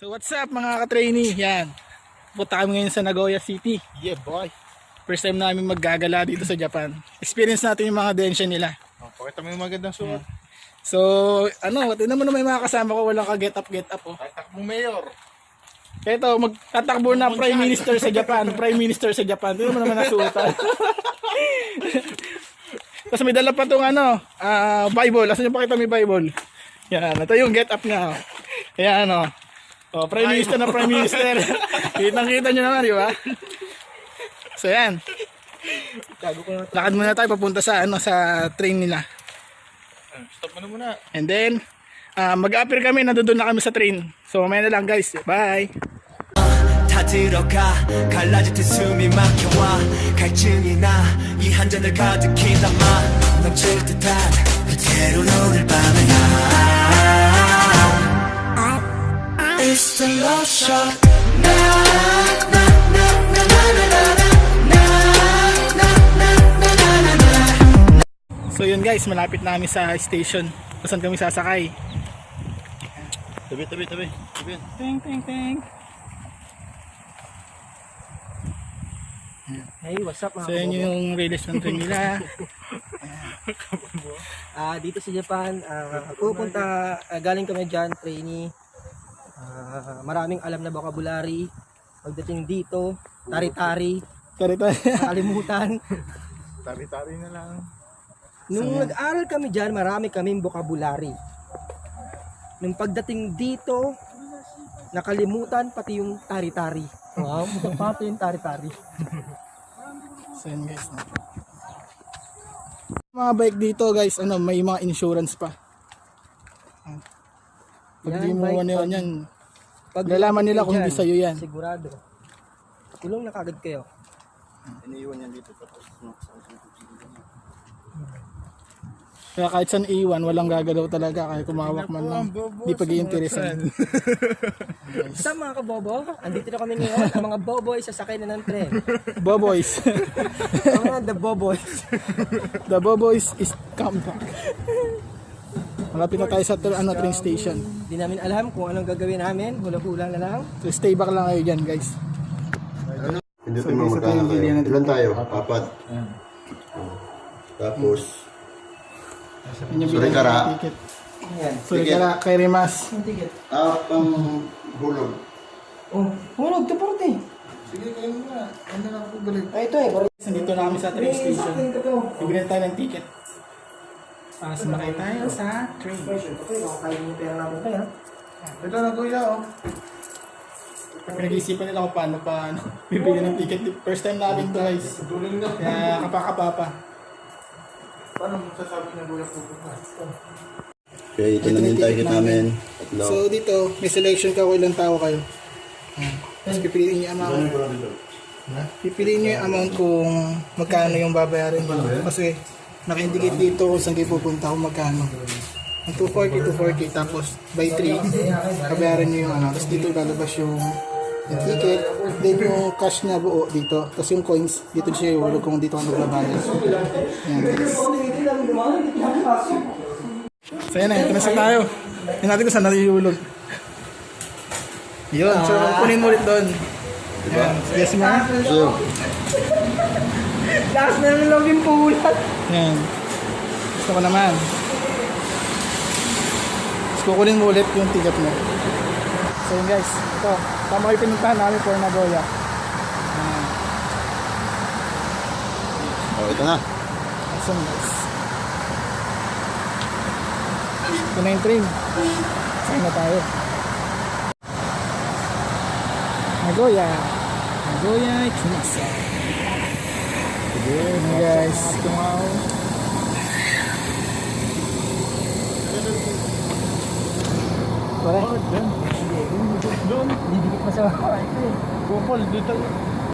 So what's up mga ka-trainee? Yan. Punta kami ngayon sa Nagoya City. Yeah boy. First time namin maggagala dito sa Japan. Experience natin yung mga densya nila. Pakita mo yung magandang suot. So tingnan mo naman yung mga kasama ko, walang ka-get up oh. Takbo mayor. Kaya ito, magtatakbo na Prime Minister sa Japan. Prime Minister sa Japan. Tingnan mo naman nasuotan. Tapos may dala pa itong Bible. Asan yung pakita may Bible? Yan, ito yung get up nga. Oh. Ayan o. Oh, Prime Minister na Prime Minister. Kitang-kita nyo naman, di ba? So yan. Lakad muna tayo papunta sa sa train nila. Stop mo na muna. And then, mag-appear kami, nandoon na kami sa train. So mamaya na lang guys. Bye! 다 들어가 갈라질 듯 숨이 막혀와 갈증이 나이 한 잔을 가득히 담아 넘칠 듯한 그대로 오늘 밤에 It's the love shot So yun guys, malapit na kami sa station. Saan kami sasakay? Tabi. Ting ting ting. Hey, what's up mga So yun kabobo? yung release ng train nila. Dito sa Japan, pupunta, galing kami dyan, trainee. Maraming alam na vocabulary. Pagdating dito, tari-tari, Tarita. nakalimutan. Tari-tari na lang. Nung nag-aral kami dyan, marami kaming vocabulary. Nung pagdating dito, nakalimutan pati yung tari-tari. Wow, pati yung tari-tari. So yun guys. Mga bike dito guys, may mga insurance pa. Pag Yan, di mo bike, ano pag- yan, Pag lalaman nila kung dyan, hindi sa'yo yan. Sigurado. Kulong na kagad kayo. Iniiwan yan dito tapos Kaya kahit saan iwan, walang gagalaw talaga. Kaya kumawak man lang, di pag-iinteresan. Sa mga kabobo, andito na kami ngayon. Ang mga boboy sasakay na ng tren. Boboys. Ang mga the boboys. The Boboys is come back. Malapit na tayo sa train station. Hindi namin alam kung anong gagawin namin. Hula-hula na lang. So stay back lang kayo dyan guys. Pindutin mo magkano kayo. Ilan tayo? Apat. Tapos, Yun yung Sorry, bilang Kara. ng ticket. Ayan. Sorry Kara, kay Rimas. Ang ticket. pang hulog. Oh, hulog, tuporte. sige kayo muna. Ano na ako balik. Ay, ito eh. Nandito na kami sa train station. Ito. Bibili tayo ng ticket. Para sumakay tayo sa train. Okay, makakain yung pera natin tayo. Ito na kuya oh. Pinag-iisipan nila kung paano bibili ng ticket. First time namin to guys. Duling na. Kaya kapaka-papa. Paano masasabi niya kuya pupunta? Okay, ito na yung ticket namin. Tatlo. So dito, may selection ka kung ilang tao kayo. Tapos pipiliin niyo yung amount. Pipiliin niyo yung amount kung magkano yung babayarin. Kasi naka-indicate dito kung saan kayo pupunta kung magkano. Ang 240, tapos by 3, babayaran niyo yung Tapos dito lalabas yung ticket. Then yung cash na buo dito. Tapos yung coins, dito siya iulog kung dito ka magbabayad. Yan guys. So yan na, ito na sa tayo. Yan natin kung saan natin iulog. Yun, so kunin mo ulit doon. Yan, yes ma. So, Last na lang login pulat. Yan. Gusto ko naman. Tapos kukunin mo ulit yung ticket mo. So yun guys, ito. Tama kayo pinuntahan namin for Nagoya. ito na. Awesome guys. Ito na yung train. Saan na tayo? Nagoya. Nagoya Ikimasa. Yun guys. Tumaw. Pare. Doon. Didikit pa sa Bukol dito.